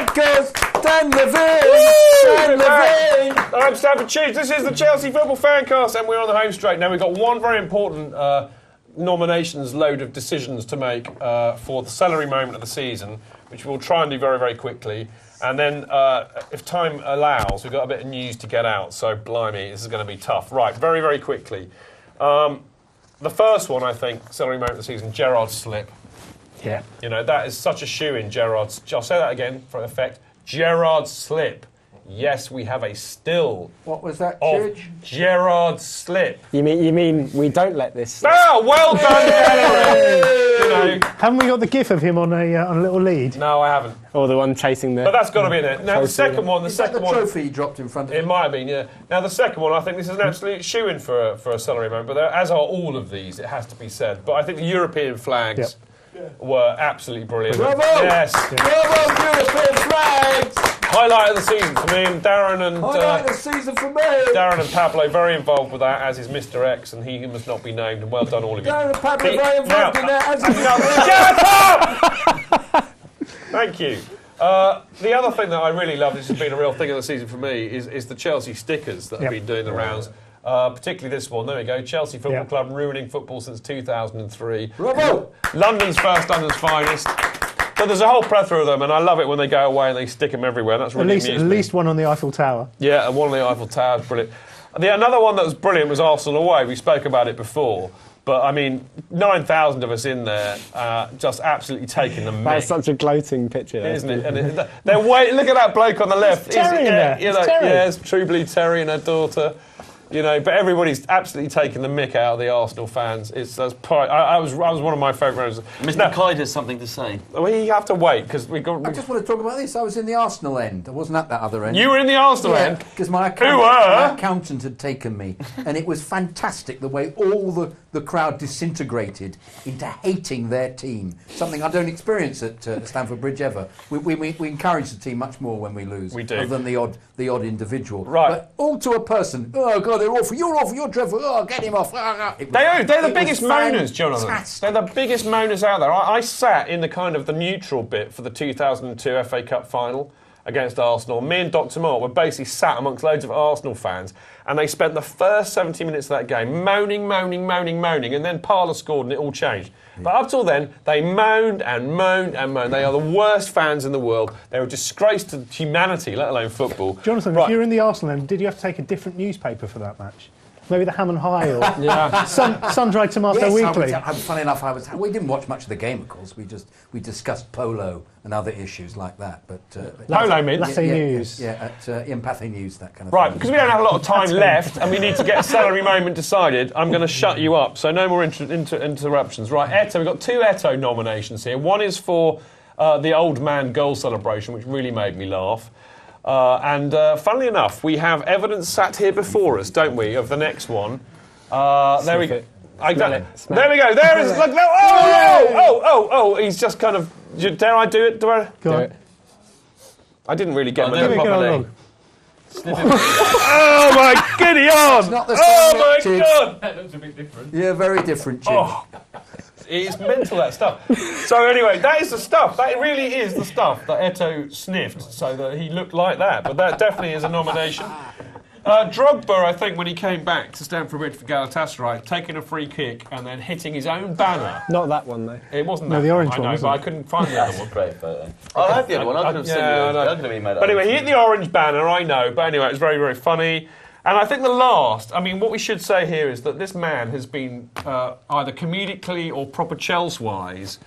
goes Dan Levine. Dan Levine. I'm Stamford Cheese. This is the Chelsea Football Fancast, and we're on the home straight. Now, we've got one very important nominations load of decisions to make for the celery moment of the season, which we'll try and do very, very quickly. And then, if time allows, we've got a bit of news to get out. So, blimey, this is going to be tough. Right, very, very quickly. The first one, I think, celery moment of the season, Gerrard's slip. Yeah. You know, that is such a shoe-in, Gerrard's. I'll say that again for effect. Gerrard's slip. Yes, we have a still. What was that, of Chidge? Gerrard's slip. You mean we don't let this slip? Oh, well done, Gerrard! You know. Haven't we got the gif of him on a little lead? No, I haven't. Or the one chasing the... But that's got to be in it. Now, the second one... Is that the trophy he dropped in front of him? It might have been, yeah. Now, the second one, I think this is an absolute shoe-in for a celery moment, but as are all of these, it has to be said. But I think the European flags were absolutely brilliant. Bravo! Yes. Bravo, European flags! Highlight of the season for me, and Darren and... Highlight of the season for me! Darren and Pablo very involved with that, as is Mr. X, and he must not be named, and well done all of you. Darren and Pablo very involved in that, as Shut up! Thank you. The other thing that I really love, this has been a real thing of the season for me, is the Chelsea stickers that have been doing the rounds. Particularly this one. There we go. Chelsea Football Club ruining football since 2003. Bravo! London's first, London's finest. But there's a whole plethora of them, and I love it when they go away and they stick them everywhere. That's really At least one on the Eiffel Tower. Yeah, and one on the Eiffel Tower is brilliant. Another one that was brilliant was Arsenal away. We spoke about it before. But, I mean, 9,000 of us in there just absolutely taking the mick. That's such a gloating picture. Isn't it? And look at that bloke on the left. It's Terry in there. Yeah, it's True Blue Terry and her daughter. You know, but everybody's absolutely taking the mick out of the Arsenal fans. I was one of my favourites. Mr. Clyde has something to say. We have to wait because we got. I just want to talk about this. I was in the Arsenal end. I wasn't at that other end. You were in the Arsenal end? Because my accountant had taken me. And it was fantastic the way all the crowd disintegrated into hating their team. Something I don't experience at Stamford Bridge ever. We encourage the team much more when we lose. We do. Other than the odd individual. Right. But all to a person. Oh, God, they're awful. You're awful. You're dreadful. Oh, get him off. They're the biggest moaners, Jonathan. They're the biggest moaners out there. I sat in the neutral bit for the 2002 FA Cup final against Arsenal. Me and Dr. Moore were basically sat amongst loads of Arsenal fans, and they spent the first 70 minutes of that game moaning, and then Parlour scored and it all changed. But up till then, they moaned and moaned and moaned. They are the worst fans in the world. They're a disgrace to humanity, let alone football. Jonathan, if you're in the Arsenal end, did you have to take a different newspaper for that match? Maybe the Ham and High or Sun-Dried Tomato Weekly. Funny enough, we didn't watch much of the game, of course. We discussed polo and other issues like that. But Polo means Latte News. at Empathy News, that kind of right, thing. because we don't have a lot of time left and we need to get a celery moment decided, I'm going to shut you up. So no more interruptions. Right, Eto'o, we've got two Eto'o nominations here. One is for the old man goal celebration, which really made me laugh. And funnily enough, we have evidence sat here before us, don't we, of the next one. There we go. There we go. There is. Look. Oh! He's just kind of. Dare I do it? Do it. I didn't really get him properly. Oh my giddy on! Oh my God! That looks a bit different. Yeah, very different, Jim. Oh. It's mental, that stuff. So anyway, that is the stuff. That really is the stuff that Eto'o sniffed so that he looked like that. But that definitely is a nomination. Drogba, I think, when he came back to Stamford Bridge for Galatasaray, taking a free kick and then hitting his own banner. Not that one, though. It wasn't no, that the orange one, I know, one, but I couldn't find the other one. Great photo. I have the other one. I could have seen it. I could have emailed it. But anyway, he hit the orange banner, I know. But anyway, it was very, very funny. And I think what we should say here is that this man has been either comedically or proper Chelsea-wise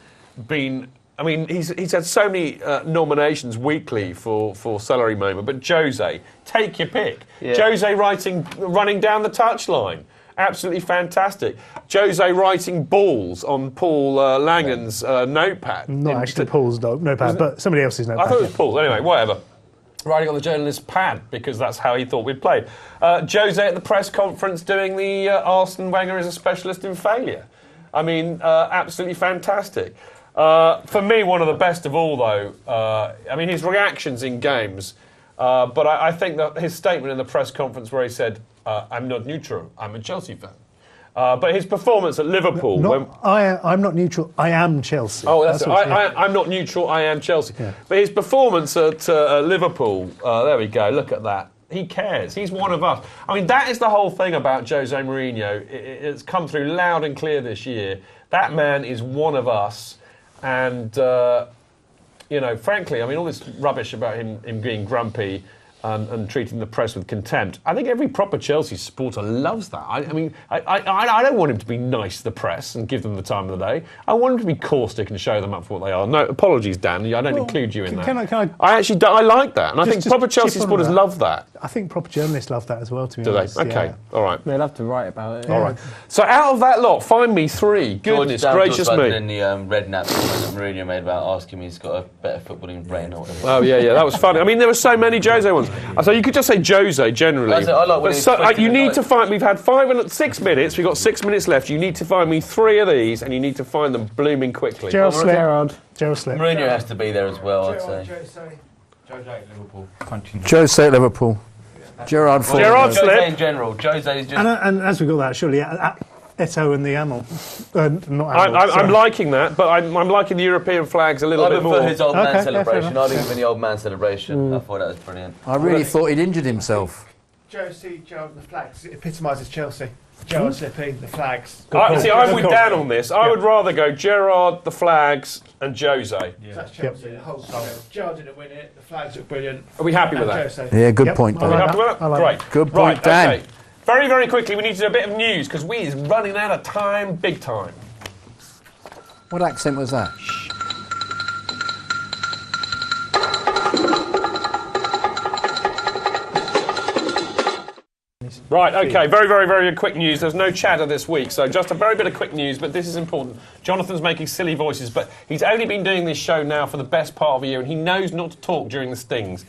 he's had so many nominations weekly for celery moment, but Jose, take your pick. Yeah. Jose running down the touchline. Absolutely fantastic. Jose writing balls on Paul Langen's notepad. Not actually Paul's notepad, but somebody else's notepad. I thought it was Paul's. Anyway, whatever. Writing on the journalist's pad, because that's how he thought we'd played. Jose at the press conference doing the Arsene Wenger is a specialist in failure. I mean, absolutely fantastic. For me, one of the best of all, though, his reactions in games, but I think that his statement in the press conference where he said, I'm not neutral, I'm a Chelsea fan. But his performance at Liverpool... I'm not neutral, I am Chelsea. Oh, that's it. I'm not neutral, I am Chelsea. Yeah. But his performance at Liverpool, there we go, look at that. He cares. He's one of us. I mean, that is the whole thing about Jose Mourinho. It's come through loud and clear this year. That man is one of us. And, frankly, I mean, all this rubbish about him being grumpy and treating the press with contempt. I think every proper Chelsea supporter loves that. I don't want him to be nice to the press and give them the time of the day. I want him to be caustic and show them up for what they are. No, apologies, Dan. I don't include you in that. I like that. And I think proper Chelsea supporters love that. I think proper journalists love that as well, to be Do honest. they? Okay, all right. They love to write about it. All right. So out of that lot, find me 3. Goodness gracious me. In the red nap that Mourinho made about asking me he's got a better footballing brain or whatever. Oh, yeah, that was funny. I mean, there were so many Jose ones. So you could just say Jose generally. I like when you need to find... We've had 6 minutes. We've got 6 minutes left. You need to find me 3 of these, and you need to find them blooming quickly. Gerald Slip. Mourinho has to be there as well, I'd say. Jose at Liverpool. Jose at Liverpool. Gerard Ford. Jose in general. Jose is just... And as we got that, surely Eto'o and the Amel. I'm liking that, but I'm liking the European flags a little bit more. I prefer his old man celebration. I didn't even the old man celebration. I thought that was brilliant. I really thought he'd injured himself. Gerald, the flags. It epitomises Chelsea. Gerard Slippy, the flags. I'm with Dan on this. I would rather go Gerard, the flags, and Jose. Yeah. That's Chelsea, the whole time. Gerard didn't win it, the flags look brilliant. Are we happy with that? Jose. Yeah, good point, Dan. Are we happy with that? Great. Good point, Dan. Okay. Very, very quickly, we need to do a bit of news, because we is running out of time, big time. What accent was that? Right, okay, very, very, very quick news. There's no chatter this week, so just a very bit of quick news, but this is important. Jonathan's making silly voices, but he's only been doing this show now for the best part of a year, and he knows not to talk during the stings.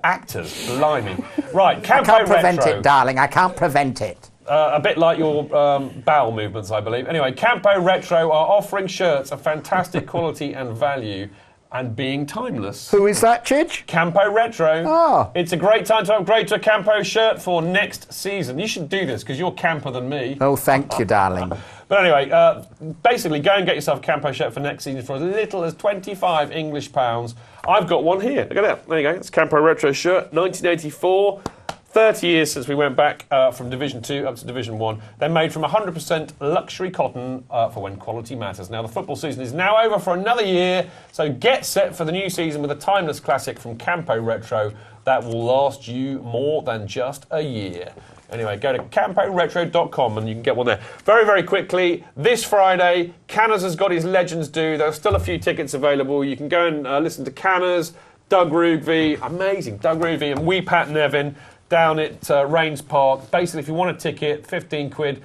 Actors, blimey. Right, Campo I can't prevent Retro. it, darling, I can't prevent it. A bit like your bowel movements, I believe. Anyway, Campo Retro are offering shirts of fantastic quality and value and being timeless. Who is that, Chidge? Campo Retro. Ah. It's a great time to upgrade to a Campo shirt for next season. You should do this because you're camper than me. Oh, thank you, darling. But anyway, basically, go and get yourself a Campo shirt for next season for as little as £25 English. I've got one here. Look at that. There you go. It's a Campo Retro shirt, 1984. 30 years since we went back from Division 2 up to Division 1. They're made from 100% luxury cotton for when quality matters. Now, the football season is now over for another year, so get set for the new season with a timeless classic from Campo Retro that will last you more than just a year. Anyway, go to camporetro.com and you can get one there. Very, very quickly, this Friday, Canners has got his Legends Due. There are still a few tickets available. You can go and listen to Canners, Doug Rugby, amazing, Doug Rugby and Wee Pat Nevin down at Rains Park. Basically, if you want a ticket, 15 quid,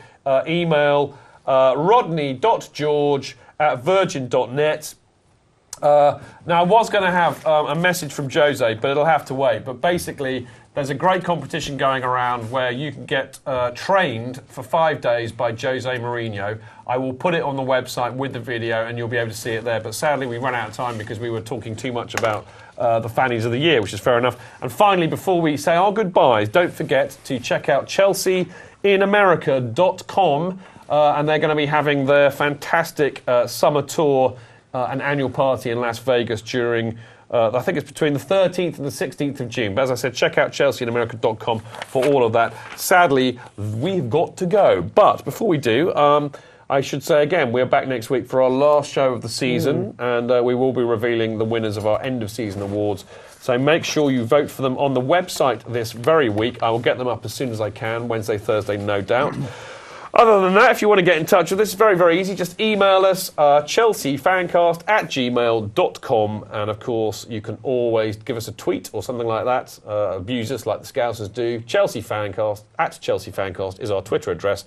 email rodney.george@virgin.net. Now, I was going to have a message from Jose, but it'll have to wait. But basically, there's a great competition going around where you can get trained for 5 days by Jose Mourinho. I will put it on the website with the video and you'll be able to see it there. But sadly, we ran out of time because we were talking too much about the fannies of the year, which is fair enough. And finally, before we say our goodbyes, don't forget to check out chelseainamerica.com and they're going to be having their fantastic summer tour and annual party in Las Vegas during... I think it's between the 13th and the 16th of June. But as I said, check out chelseainamerica.com for all of that. Sadly, we've got to go. But before we do, I should say again, we're back next week for our last show of the season. And we will be revealing the winners of our end-of-season awards. So make sure you vote for them on the website this very week. I will get them up as soon as I can, Wednesday, Thursday, no doubt. Other than that, if you want to get in touch with us, it's very, very easy. Just email us, chelseafancast@gmail.com. And, of course, you can always give us a tweet or something like that. Abuse us like the Scousers do. ChelseaFancast, @ChelseaFancast is our Twitter address.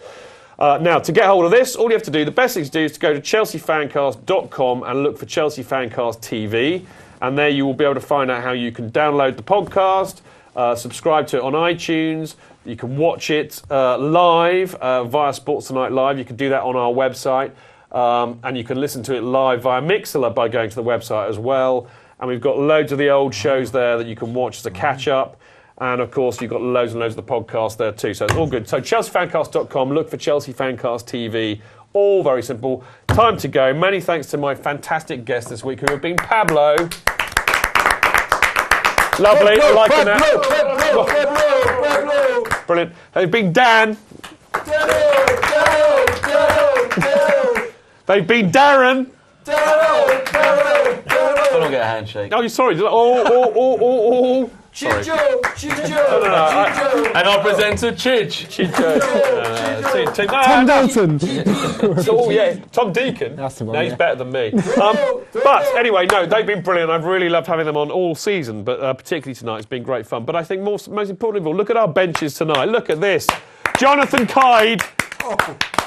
Now, to get hold of this, all you have to do, the best thing to do is to go to chelseafancast.com and look for Chelsea Fancast TV. And there you will be able to find out how you can download the podcast, subscribe to it on iTunes. You can watch it live via Sports Tonight Live. You can do that on our website. And you can listen to it live via Mixlr by going to the website as well. And we've got loads of the old shows there that you can watch as a catch-up. And, of course, you've got loads and loads of the podcasts there too. So it's all good. So chelseafancast.com. Look for Chelsea Fancast TV. All very simple. Time to go. Many thanks to my fantastic guests this week, who have been Pablo. Lovely. I like that. Brilliant. They've been Dan. They've been Darren. I don't get a handshake. Oh, sorry. Sorry. And our presenter, Chidge. Tom Dalton. Oh, yeah. Tom Deacon. That's the one, No, he's yeah. better than me. But anyway, no, they've been brilliant. I've really loved having them on all season, but particularly tonight, it's been great fun. But I think most importantly of all, look at our benches tonight. Look at this. Jonathan Kyde,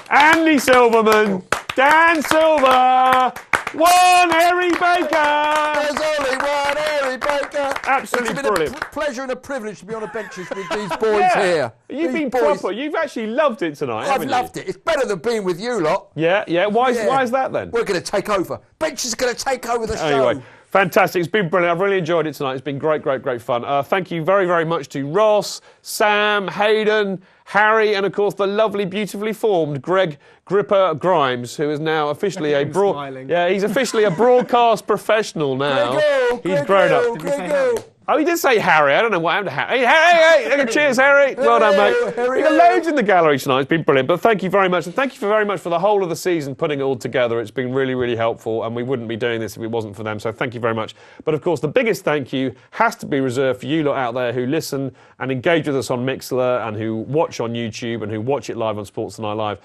Andy Silverman, Dan Silver, one Harry Baker. There's only one Harry Baker. Absolutely It's been brilliant. a pleasure and a privilege to be on the benches with these boys here. You've These been boys. proper. You've actually loved it tonight, I've haven't you? loved it. It's better than being with you lot. Yeah. Why Yeah. is that then? We're going to take over. Benches are going to take over the show. Anyway, fantastic. It's been brilliant. I've really enjoyed it tonight. It's been great fun. Thank you very, very much to Ross, Sam, Hayden, Harry, and of course the lovely, beautifully formed Greg Gripper Grimes, who is now officially he's officially a broadcast professional now. He's grown up. Oh, he did say Harry. I don't know what happened to Harry. Hey! Cheers, Harry. Well done, mate. Harry, We got loads in the gallery tonight. It's been brilliant. But thank you very much. And thank you very much for the whole of the season, putting it all together. It's been really, really helpful. And we wouldn't be doing this if it wasn't for them. So thank you very much. But of course, the biggest thank you has to be reserved for you lot out there who listen and engage with us on Mixlr and who watch on YouTube and who watch it live on Sports Tonight Live.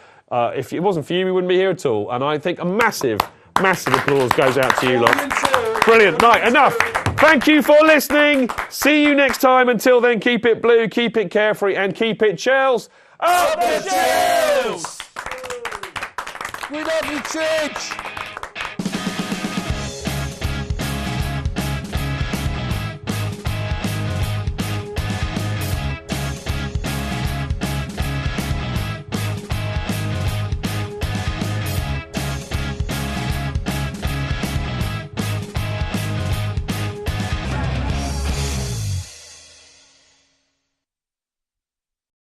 If it wasn't for you, we wouldn't be here at all. And I think a massive applause goes out to you lot. Brilliant. Right, enough. Thank you for listening. See you next time. Until then, keep it blue, keep it carefree, and keep it Chels. Up the Chels! We love you, Chidge.